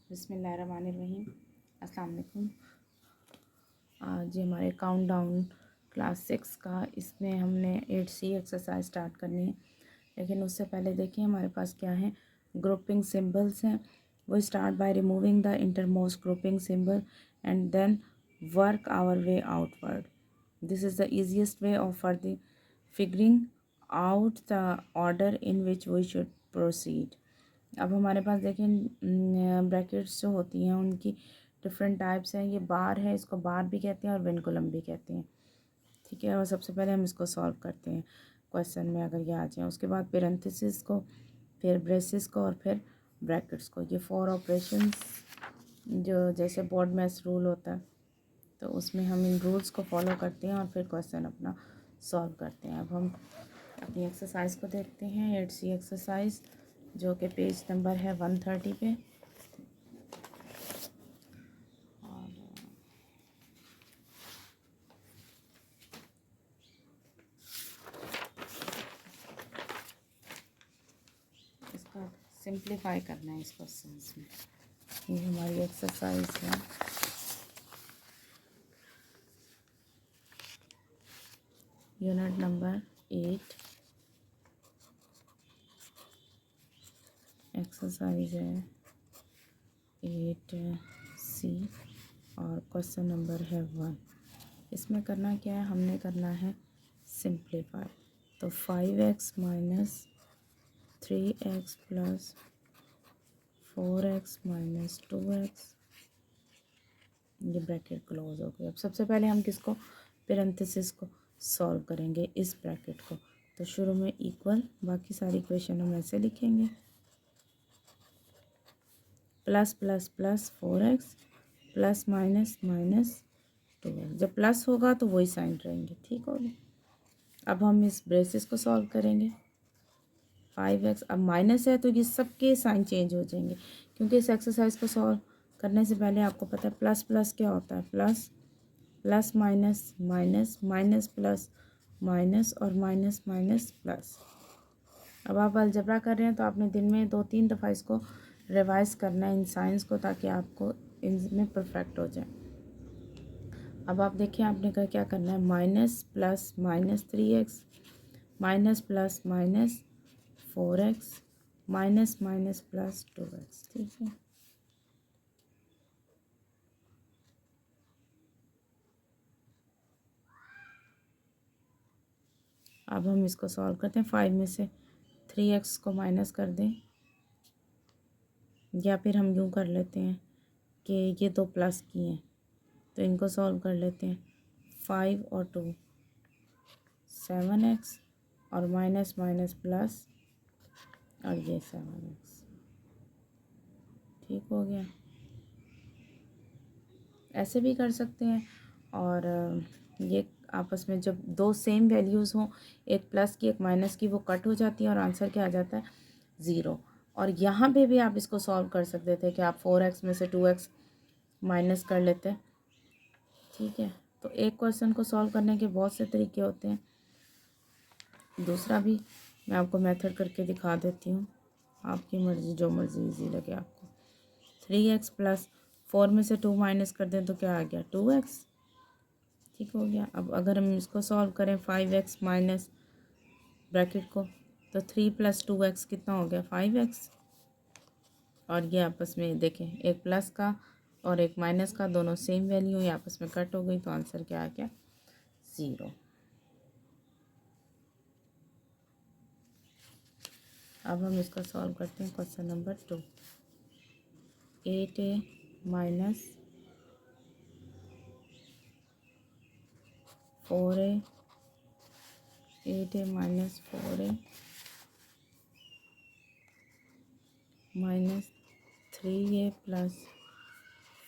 बिस्मिल्लाहिर्रहमानिर्रहीम। अस्सलाम वालेकुम। आज हमारे काउंटडाउन क्लास 6 का, इसमें हमने 8C एक्सरसाइज स्टार्ट करनी है। लेकिन उससे पहले देखिए हमारे पास क्या है, ग्रुपिंग सिंबल्स हैं। वो start by removing the innermost grouping symbol and then work our way outward. This is the easiest way of for the figuring out the order in which we should proceed. अब हमारे पास देखें brackets जो होती हैं उनकी different types हैं। ये बार है, इसको बार भी कहते हैं और विनकुलम भी कहते हैं। ठीक है, और सबसे पहले हम इसको सॉल्व करते हैं क्वेश्चन में अगर ये आ जाए। उसके बाद पेरेंथेसिस को, फिर ब्रेसेस को और फिर ब्रैकेट्स को। ये 4 ऑपरेशंस जो जैसे बोर्ड मैथ्स रूल होता है, तो उसमें हम इन रूल्स को फॉलो करते हैं और फिर क्वेश्चन अपना सॉल्व करते हैं। अब हम अपनी एक्सरसाइज को देखते हैं, 8C एक्सरसाइज, जो कि पेज नंबर है 130 पे। और इसका सिंप्लीफाई करना है इस क्वेश्चन में। ये हमारी एक्सरसाइज है। यूनिट नंबर 8 एक्सरसाइज है 8C और क्वेश्चन नंबर है 1। इसमें करना क्या है, हमने करना है सिंप्लीफाई। तो 5x minus 3x plus 4x minus 2x, ये ब्रैकेट क्लोज हो गई। अब सबसे पहले हम किसको, पेरेंथेसिस को सॉल्व करेंगे, इस ब्रैकेट को। तो शुरू में इक्वल, बाकी सारी इक्वेशन हम ऐसे लिखेंगे, plus plus plus 4x plus minus minus 2x। जब प्लस होगा तो वही साइन रहेंगे, ठीक हो गया। अब हम इस ब्रेसेस को सॉल्व करेंगे। 5x, अब माइनस है तो ये सबके साइन चेंज हो जाएंगे, क्योंकि इस एक्सरसाइज को सॉल्व करने से पहले आपको पता है प्लस प्लस क्या होता है, plus plus minus minus minus plus minus और माइनस माइनस प्लस। अब आप अलजबरा कर रहे हैं तो आपने दिन में 2-3 दफ़ा इसको रिवाइज करना है इन साइंस को, ताकि आपको इनमें परफेक्ट हो जाए। अब आप देखिए आपने क्या करना है, minus plus minus 3x minus plus minus 4x minus minus plus 2x। ठीक है, अब हम इसको सॉल्व करते हैं। 5 में से 3x को माइनस कर दें, या फिर हम यूँ कर लेते हैं कि ये 2 प्लस की हैं तो इनको सॉल्व कर लेते हैं। 5 और 2 7x और माइनस माइनस प्लस और ये 7x। ठीक हो गया। ऐसे भी कर सकते हैं, और ये आपस में जब दो सेम वैल्यूज़ हों, एक प्लस की एक माइनस की, वो कट हो जाती है और आंसर क्या आ जाता है, 0। और यहाँ पे भी आप इसको सॉल्व कर सकते थे कि आप 4x में से 2x माइनस कर लेते। ठीक है, तो एक क्वेश्चन को सॉल्व करने के बहुत से तरीके होते हैं। दूसरा भी मैं आपको मेथड करके दिखा देती हूँ, आपकी मर्ज़ी, जो मर्ज़ी इजी लगे आपको। 3x प्लस 4 में से 2 माइनस कर दें तो क्या आ गया, 2x। ठीक हो गया। अब अगर हम इसको सॉल्व करें 5x माइनस ब्रैकेट को, तो 3 प्लस 2x कितना हो गया, 5x। और ये आपस में देखें, एक प्लस का और एक माइनस का, दोनों सेम वैल्यू, ये आपस में कट हो गई, तो आंसर क्या आ गया, 0। अब हम इसको सॉल्व करते हैं question number 2। 8a minus 4a, 8a minus 4a minus 3a plus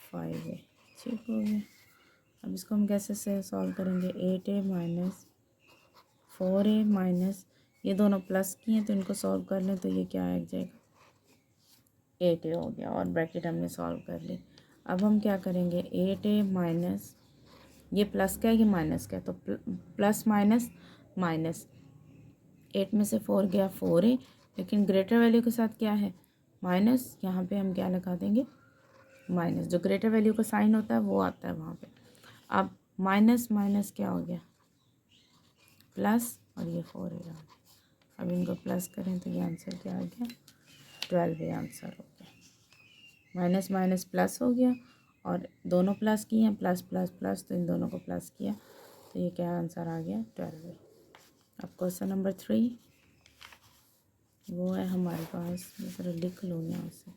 5a। ठीक हो गया। अब इसको हम कैसे से सॉल्व करेंगे, 8a माइनस 4a माइनस, ये दोनों प्लस की हैं तो इनको सॉल्व कर लें तो ये क्या आ जाएगा, 8a हो गया, और ब्रैकेट हमने सॉल्व कर ली। अब हम क्या करेंगे, 8a माइनस, ये प्लस का है ये माइनस का है, तो प्लस माइनस माइनस, 8 में से 4 गया 4a, लेकिन ग्रेटर वैल्यू के साथ क्या है, माइनस, यहाँ पे हम क्या लगा देंगे, माइनस, जो ग्रेटर वैल्यू का साइन होता है वो आता है वहाँ पे। अब माइनस माइनस क्या हो गया, प्लस, और ये 4 है। अब इनको प्लस करें तो ये आंसर क्या आ गया, 12 ये आंसर हो गया। माइनस माइनस प्लस हो गया और दोनों प्लस किए हैं, प्लस प्लस प्लस, तो इन दोनों को प्लस किया तो ये क्या आंसर आ गया, 12। अब क्वेश्चन नंबर 3 वो है हमारे पास, मैं ज़रा लिख लूँ यहाँ से,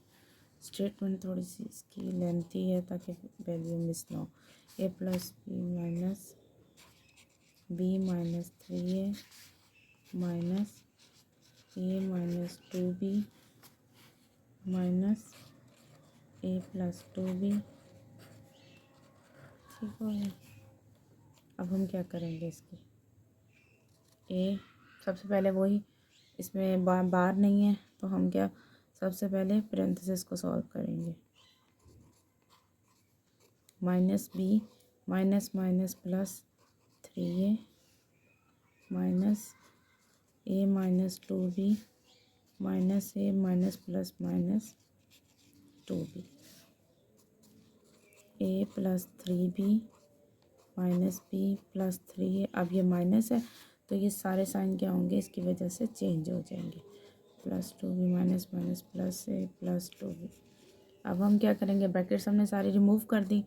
स्टेटमेंट थोड़ी सी इसकी लेंथी है ताकि वैल्यू मिस ना हो। A plus B minus B minus 3a minus A minus 2b minus A plus 2b, ठीक हो गया। अब हम क्या करेंगे इसकी, ए सबसे पहले वही, इसमें बार नहीं है तो हम क्या, सबसे पहले पैरेंथेसिस को सॉल्व करेंगे। Minus B minus minus plus 3a minus A minus 2b minus A minus plus minus 2b, A plus 3b minus B plus 3a। अब ये माइनस है तो ये सारे साइन क्या होंगे, इसकी वजह से चेंज हो जाएंगे, plus 2b minus minus plus A plus 2b। अब हम क्या करेंगे, ब्रैकेट्स हमने सारी रिमूव कर दी।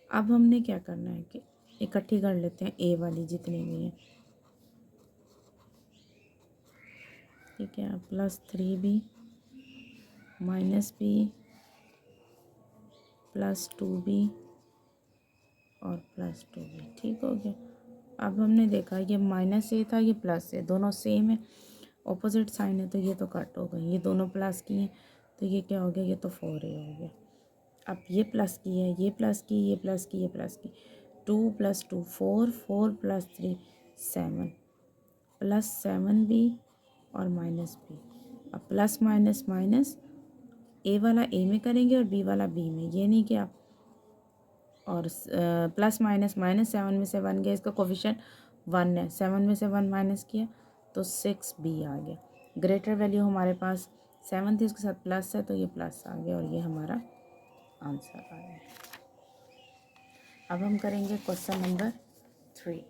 अब हमने क्या करना है कि इकट्ठी कर लेते हैं ए वाली जितनी भी हैं, ठीक है। Plus 3b minus B plus 2b और प्लस 2b, ठीक हो गया। अब हमने देखा ये माइनस ए था, ये प्लस ए, दोनों सेम है, ऑपोजिट साइन है तो ये तो कट हो गई, ये दोनों प्लस की हैं तो ये क्या हो गया, ये तो 4a हो गया। अब ये प्लस की है, ये प्लस की, ये प्लस की, ये प्लस की, 2 प्लस 2 4, 4 प्लस 3 7, प्लस 7b और माइनस b। अब प्लस माइनस माइनस, ए वाला ए में करेंगे और बी वाला बी में, ये नहीं कि आप, और प्लस माइनस माइनस, 7 में से 1 गया, इसका कोफिशिएंट 1 है, 7 में से 1 माइनस किया तो 6b आ गया। ग्रेटर वैल्यू हमारे पास 7 थी, उसके साथ प्लस है तो ये प्लस आ गया और ये हमारा आंसर आ गया। अब हम करेंगे क्वेश्चन नंबर 3।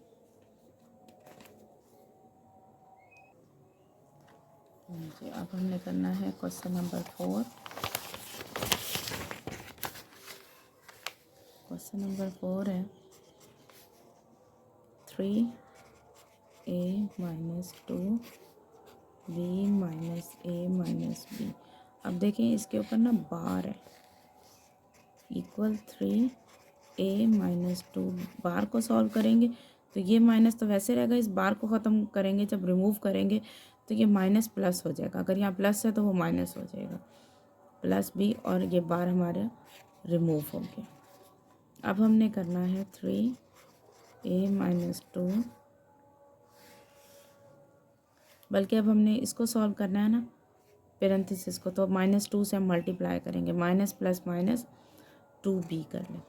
जी, अब हमने करना है क्वेश्चन नंबर 4। क्वेश्चन नंबर 4 है 3a minus 2b minus a minus b। अब देखें इसके ऊपर ना बार है, इक्वल 3a माइनस 2, बार को सॉल्व करेंगे तो ये माइनस तो वैसे रहेगा, इस बार को ख़त्म करेंगे जब रिमूव करेंगे तो ये माइनस प्लस हो जाएगा, अगर यहाँ प्लस है तो वो माइनस हो जाएगा, प्लस b, और ये बार हमारा रिमूव हो गया। अब हमने करना है 3a माइनस 2, बल्कि अब हमने इसको सॉल्व करना है ना पैरेंथेसिस को, तो माइनस 2 से हम मल्टीप्लाई करेंगे, माइनस प्लस माइनस 2b कर लें,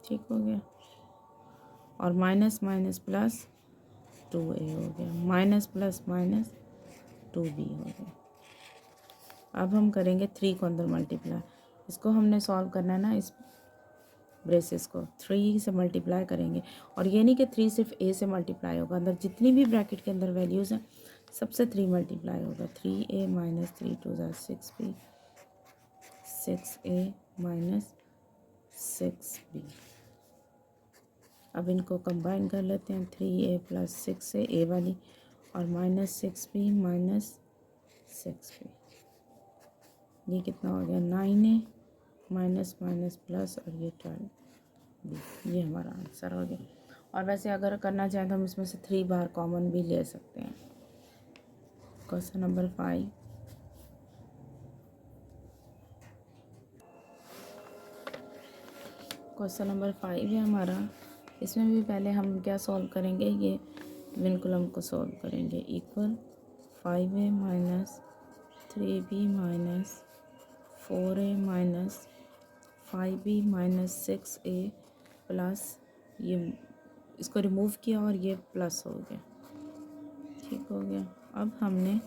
ठीक हो गया। और माइनस माइनस प्लस 2a हो गया, माइनस प्लस माइनस 2b हो गया। अब हम करेंगे 3 को अंदर मल्टीप्लाई, इसको हमने सॉल्व करना है ना, इस ब्रेसेस को 3 से मल्टीप्लाई करेंगे, और ये नहीं कि 3 सिर्फ a से मल्टीप्लाई होगा, अंदर जितनी भी ब्रैकेट के अंदर वैल्यूज़ हैं सबसे 3 मल्टीप्लाई होगा, 3a minus 3 2 6b, 6a minus 6b। अब इनको कंबाइन कर लेते हैं, 3a प्लस 6a ए वाली, और माइनस 6b माइनस 6b, ये कितना हो गया 9a माइनस माइनस प्लस, और ये 12b, ये हमारा आंसर हो गया। और वैसे अगर करना चाहें तो हम इसमें से 3 बार कॉमन भी ले सकते हैं। Question number 5। क्वेश्चन नंबर 5 है हमारा, इसमें भी पहले हम क्या सॉल्व करेंगे, ये विनकुलम को सॉल्व करेंगे, equal 5a minus 3b minus 4a minus 5b minus 6a plus, ये इसको रिमूव किया और ये प्लस हो गया, ठीक हो गया। अब हमने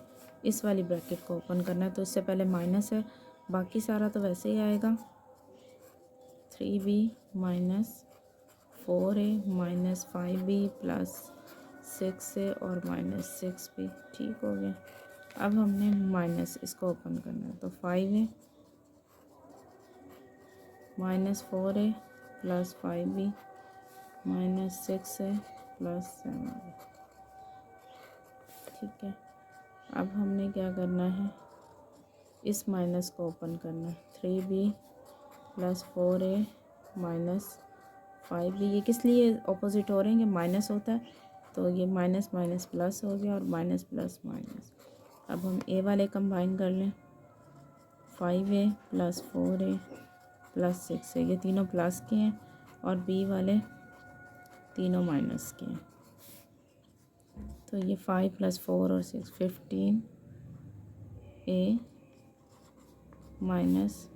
इस वाली ब्रैकेट को ओपन करना है, तो इससे पहले माइनस है, बाकी सारा तो वैसे ही आएगा, 3b minus 4a minus 5b plus 6a और माइनस 6b। ठीक हो गया। अब हमने माइनस इसको ओपन करना है, तो 5a minus 4a plus 5b minus 6a plus 7b। ठीक है। अब हमने क्या करना है, इस माइनस को ओपन करना है। 3b plus 4a minus 5b। ये किस लिए ऑपोजिट हो रहे हैं, ये माइनस होता है तो ये माइनस माइनस प्लस हो गया और माइनस प्लस माइनस। अब हम ए वाले कंबाइन कर लें। 5a plus 4a plus 6a, ये तीनों प्लस के हैं और बी वाले तीनों माइनस के हैं। तो ये 5 प्लस 4 और 6 15a माइनस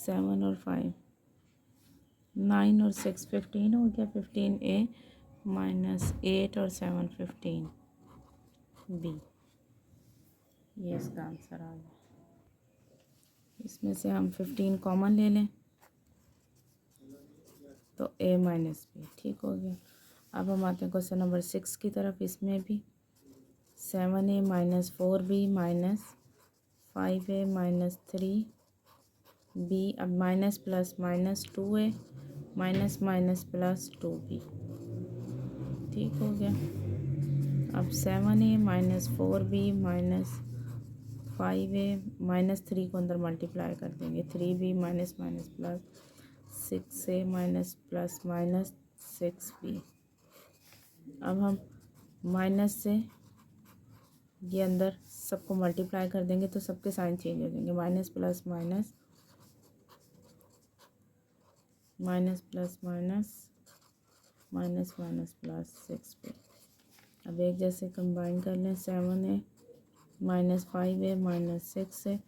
7 और 5 9 और 6 15 हो गया। 15a माइनस 8 और 7 15b। ये इसका आंसर आ गया। इसमें से हम 15 कॉमन ले लें तो a माइनस b। ठीक हो गया। अब हम आते हैं क्वेश्चन नंबर 6 की तरफ। इसमें भी 7a minus 4b minus 5a minus 3b। अब minus plus minus 2a minus minus plus 2b। ठीक हो गया। अब 7a minus 4b minus 5a minus 3 को अंदर मल्टीप्लाई कर देंगे। 3b minus minus plus 6a minus plus minus 6b। अब हम माइनस से ये अंदर सबको मल्टीप्लाई कर देंगे तो सबके साइन चेंज हो जाएंगे। Minus plus minus minus plus minus minus minus plus 6b। अब एक जैसे कंबाइन कर लें। 7a minus 5a minus 6a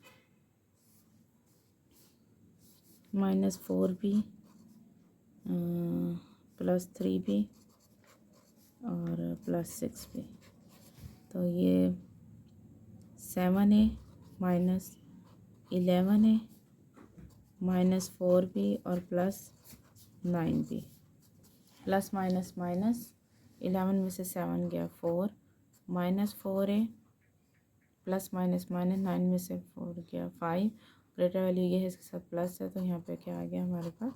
minus 4b plus 3b और प्लस 6b। तो ये 7a minus 11a minus 4b और plus 9b। Plus minus minus 11 में से 7 गया 4 minus 4a plus minus minus 9 में से 4 गया 5। ग्रेटर वैल्यू ये है, इसके साथ प्लस है तो यहाँ पे क्या आ गया हमारे पास,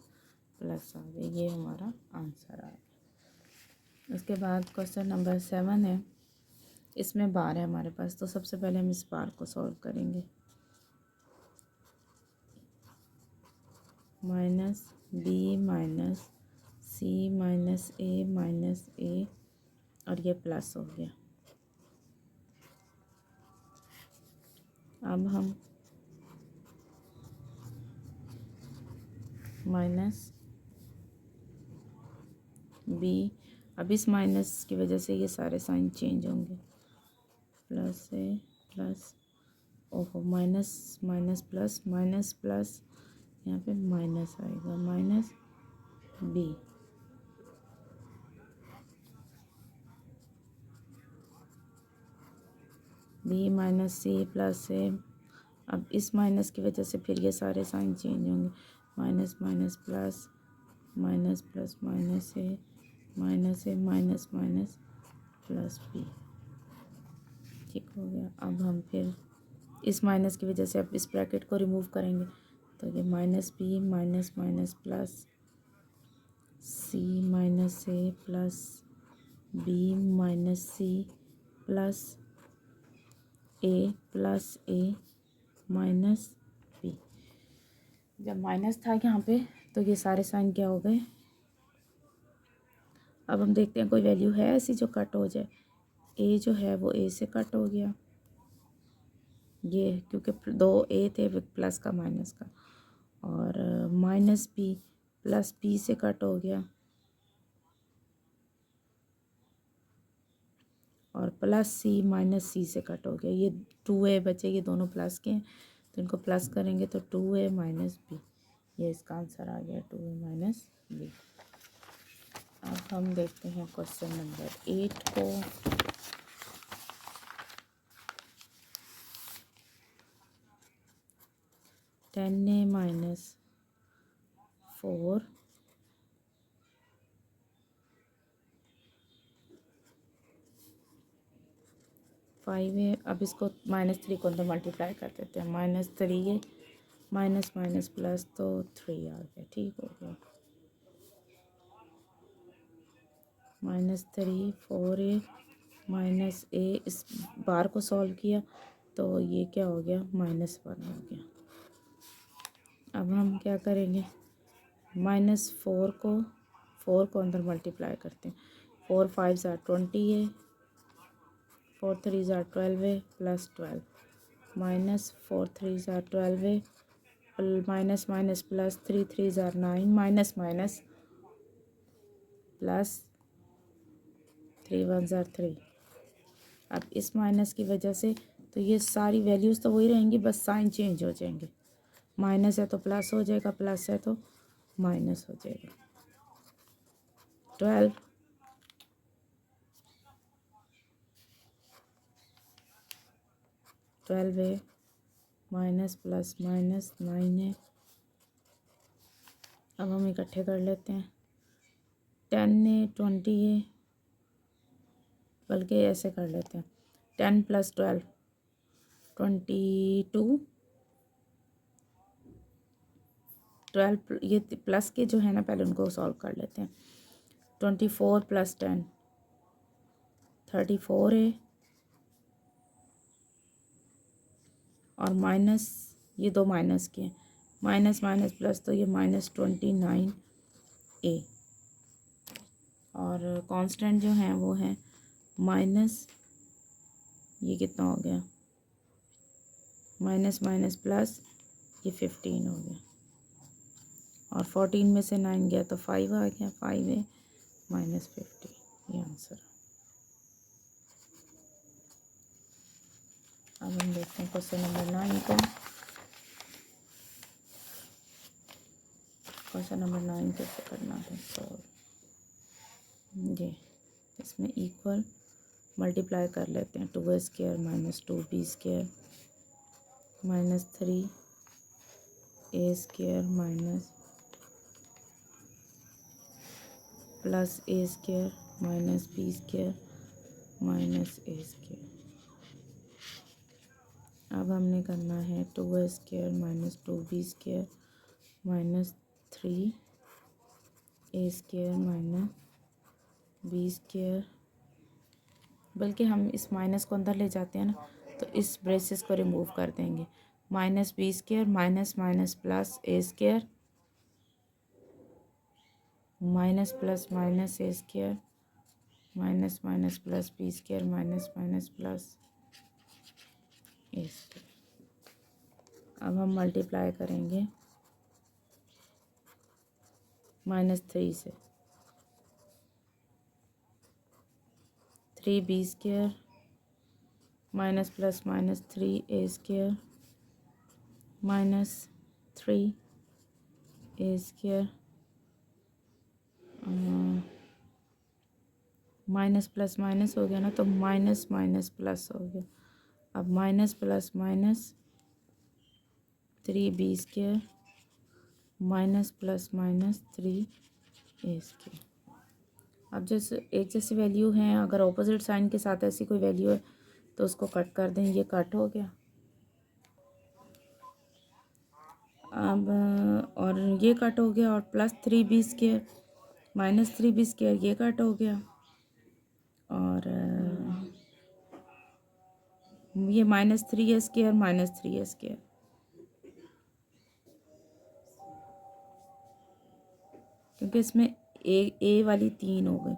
प्लस आ गया। ये हमारा आंसर आ गया। उसके बाद क्वेश्चन नंबर 7 है। इसमें बार है हमारे पास, तो सबसे पहले हम इस बार को सॉल्व करेंगे। माइनस बी माइनस सी माइनस ए और ये प्लस हो गया। अब हम माइनस बी, अब इस माइनस की वजह से ये सारे साइन चेंज होंगे। प्लस ए प्लस ओहो minus minus plus minus plus, यहाँ पे माइनस आएगा minus B. B minus C plus A. अब इस माइनस की वजह से फिर ये सारे साइन चेंज होंगे। Minus minus plus minus plus minus A minus minus plus B. ठीक हो गया। अब हम फिर इस माइनस की वजह से अब इस ब्रैकेट को रिमूव करेंगे तो ये minus B minus minus plus C minus A plus B minus C plus A minus B. जब माइनस था यहाँ पे तो ये सारे साइन क्या हो गए। अब हम देखते हैं कोई वैल्यू है ऐसी जो कट हो जाए। ए जो है वो ए से कट हो गया, ये क्योंकि दो ए थे प्लस का माइनस का। और माइनस बी प्लस बी से कट हो गया और प्लस सी माइनस सी से कट हो गया। ये 2a बचे, ये दोनों प्लस के हैं तो इनको प्लस करेंगे तो 2a माइनस बी। ये इसका आंसर आ गया 2a माइनस बी। अब हम देखते हैं क्वेश्चन नंबर 8 को। 10a minus 4 5a। अब इसको -3 को अंदर मल्टीप्लाई कर देते हैं। -3a माइनस माइनस प्लस तो 3 आ गया। ठीक हो गया। -3 4a माइनस a, इस बार को सॉल्व किया तो ये क्या हो गया, -1 हो गया। अब हम क्या करेंगे, -4 को अंदर मल्टीप्लाई करते हैं। 4 5 ज़ा 20a, 4 3 ज़ा 12a प्लस 12, -4 3 ज़ा 12a माइनस माइनस प्लस 3 3 ज़ा 9 माइनस माइनस प्लस 3 1 ज़ा 3। अब इस माइनस की वजह से तो ये सारी वैल्यूज़ तो वही रहेंगी, बस साइन चेंज हो जाएंगे। माइनस है तो प्लस हो जाएगा, प्लस है तो माइनस हो जाएगा। 12 है माइनस प्लस माइनस 9 है। अब हम इकट्ठे कर लेते हैं। 10 है 20 है, बल्कि ऐसे कर लेते हैं। 10 + 12 22, 12 ये प्लस के जो है ना, पहले उनको सॉल्व कर लेते हैं। 24 + 10 34 है, और माइनस ये दो माइनस के हैं, माइनस माइनस प्लस तो ये -29a, और कांस्टेंट जो है वो है माइनस, ये कितना हो गया, माइनस माइनस प्लस ये 15 हो गया, और 14 में से 9 गया तो 5 आ गया। 5 है -50, ये आंसर। अब हम देखते हैं क्वेश्चन नंबर 9 को। क्वेश्चन नंबर 9 कैसे करना है सॉल्व। ये इसमें इक्वल मल्टीप्लाई कर लेते हैं। 2a² - 2b² -3a² plus a² -b² -a²। अब हमने करना है 2a² - 2b² -3a² -b², बल्कि हम इस माइनस को अंदर ले जाते हैं ना, तो इस ब्रेसेस को रिमूव कर देंगे। -b² minus minus plus a² minus plus minus a² minus minus plus b² minus minus plus a²। अब हम मल्टीप्लाई करेंगे -3 से। 3b² minus plus minus 3a² minus 3a², minus plus minus हो गया ना, तो माइनस माइनस प्लस हो गया। अब minus plus minus 3b² minus plus minus 3a²। अब जैसे एक जैसी वैल्यू हैं, अगर ऑपोजिट साइन के साथ ऐसी कोई वैल्यू है तो उसको कट कर दें। ये कट हो गया। अब और ये कट हो गया, और प्लस 3b² माइनस 3b² ये कट हो गया, और ये -3a² माइनस 3a², क्योंकि इसमें ए वाली 3 हो गई।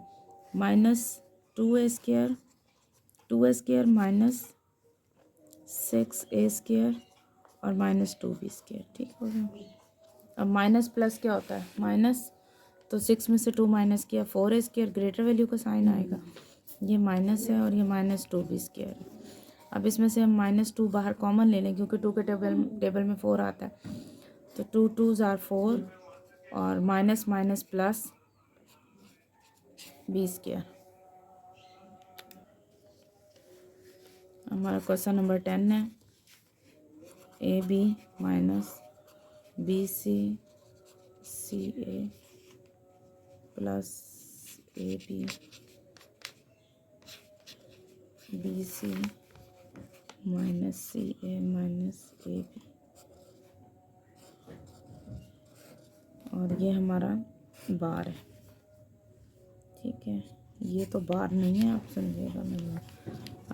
-2a² 2a² माइनस 6a² और -2b²। ठीक हो गया। अब माइनस प्लस क्या होता है, माइनस, तो 6 में से 2 माइनस किया, 4a² ग्रेटर वैल्यू का साइन आएगा। ये माइनस है और ये -2b² है। अब इसमें से हम -2 बाहर कॉमन ले लें, क्योंकि 2 के टेबल में 4 आता है, तो 2 2 ज़ार 4 और माइनस माइनस प्लस b²। हमारा क्वेश्चन नंबर 10 है। ab - BC CA plus AB BC minus CA minus AB, और ये हमारा बार है। ठीक है, ये तो बार नहीं है, आप समझिएगा मेरी।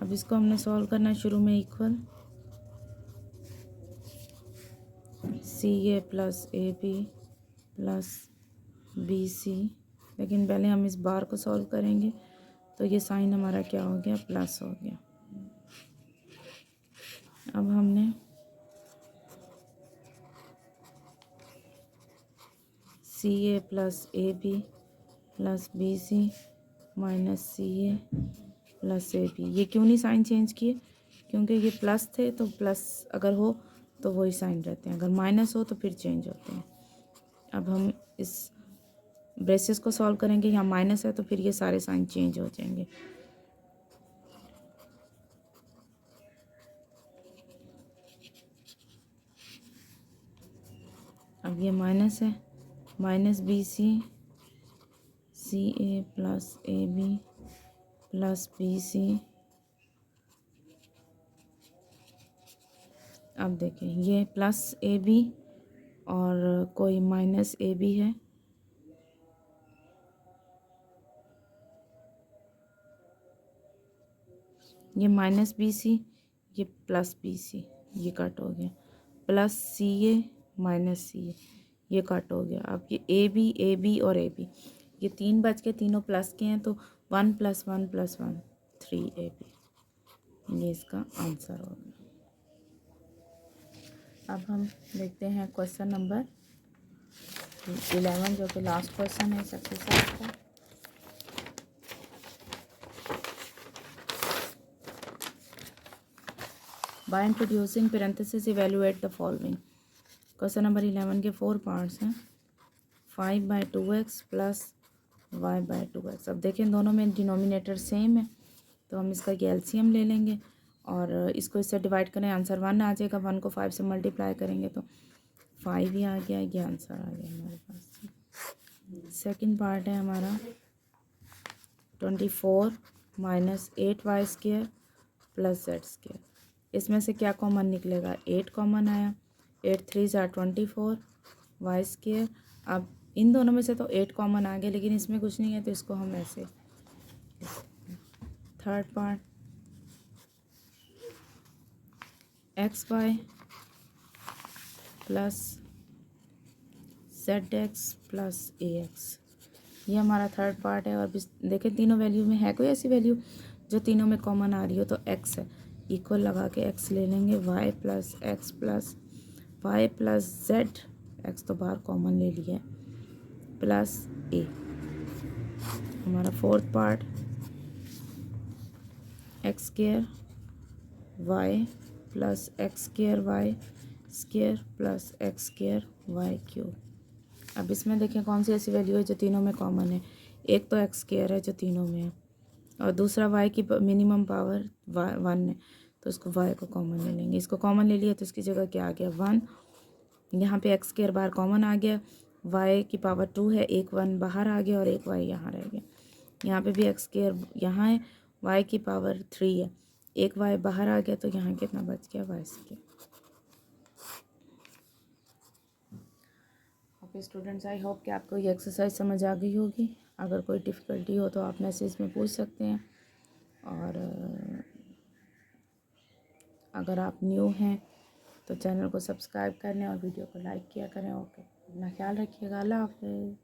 अब इसको हमने सॉल्व करना है। शुरू में equal CA plus AB plus BC, लेकिन पहले हम इस बार को सॉल्व करेंगे। तो ये साइन हमारा क्या हो गया, प्लस हो गया। अब हमने CA plus AB plus BC minus CA plus AB, ये क्यों नहीं साइन चेंज किए, क्योंकि ये प्लस थे तो प्लस अगर हो तो वही साइन रहते हैं, अगर माइनस हो तो फिर चेंज होते हैं। अब हम इस ब्रेसेस को सॉल्व करेंगे, यहाँ माइनस है तो फिर ये सारे साइन चेंज हो जाएंगे। अब ये माइनस है, minus BC CA plus AB plus BC। अब देखें, ये प्लस AB और कोई माइनस AB है, ये माइनस BC, ये प्लस BC, ये कट हो गया, प्लस CA माइनस CA, ये कट हो गया। अब ये AB और AB, ये तीन बच के तीनों प्लस के हैं, तो 1 + 1 + 1 3AB, ये इसका आंसर हो गया। अब हम देखते हैं क्वेश्चन नंबर 11, जो कि लास्ट क्वेश्चन है एक्सरसाइज का। By introducing parenthesis evaluate the following. Question number 11 के 4 पार्ट्स हैं। 5/2x plus y/2x। अब देखें, दोनों में डिनोमिनेटर सेम है, तो हम इसका ये एलसीएम ले लेंगे और इसको इससे डिवाइड करें, आंसर 1 आ जाएगा। 1 को 5 से मल्टीप्लाई करेंगे तो 5 ही आ गया, ये आंसर आ गया हमारे पास। सेकंड पार्ट है हमारा 24 - 8y² प्लस z²। इसमें से क्या कॉमन निकलेगा, 8 कॉमन आया, 8 3 = 24 y²। अब इन दोनों में से तो 8 कॉमन आ गया, लेकिन इसमें कुछ नहीं है, तो इसको हम ऐसे। Third part xy plus zx plus ax, ये हमारा थर्ड पार्ट है। और देखें, तीनों वैल्यू में है कोई ऐसी वैल्यू जो तीनों में कॉमन आ रही हो, तो x है, इक्वल लगा के x ले लेंगे, y plus x plus y plus z, x तो बाहर कॉमन ले लिया है, प्लस a। हमारा fourth part x² y plus x² y² plus x² y³। अब इसमें देखें कौन सी ऐसी वैल्यू है जो तीनों में कॉमन है। एक तो x² है जो तीनों में है, और दूसरा y की मिनिमम पावर 1 है, तो उसको y को कॉमन ले लेंगे। इसको कॉमन ले लिया तो इसकी जगह क्या आ गया, 1। यहाँ पे x² बार कॉमन आ गया, y की पावर 2 है, एक 1 बाहर आ गया और एक y यहाँ रह गया। यहाँ पे भी x² यहाँ है, y की पावर 3 है, एक y बाहर आ गया, तो यहाँ कितना बच गया, y²। Okay students, I hope कि आपको ये एक्सरसाइज समझ आ गई होगी। अगर कोई डिफ़िकल्टी हो तो आप मैसेज में पूछ सकते हैं, और अगर आप न्यू हैं तो चैनल को सब्सक्राइब कर लें और वीडियो को लाइक किया करें। ओके, अपना ख्याल रखिएगा, अल्लाह हाफ़िज़।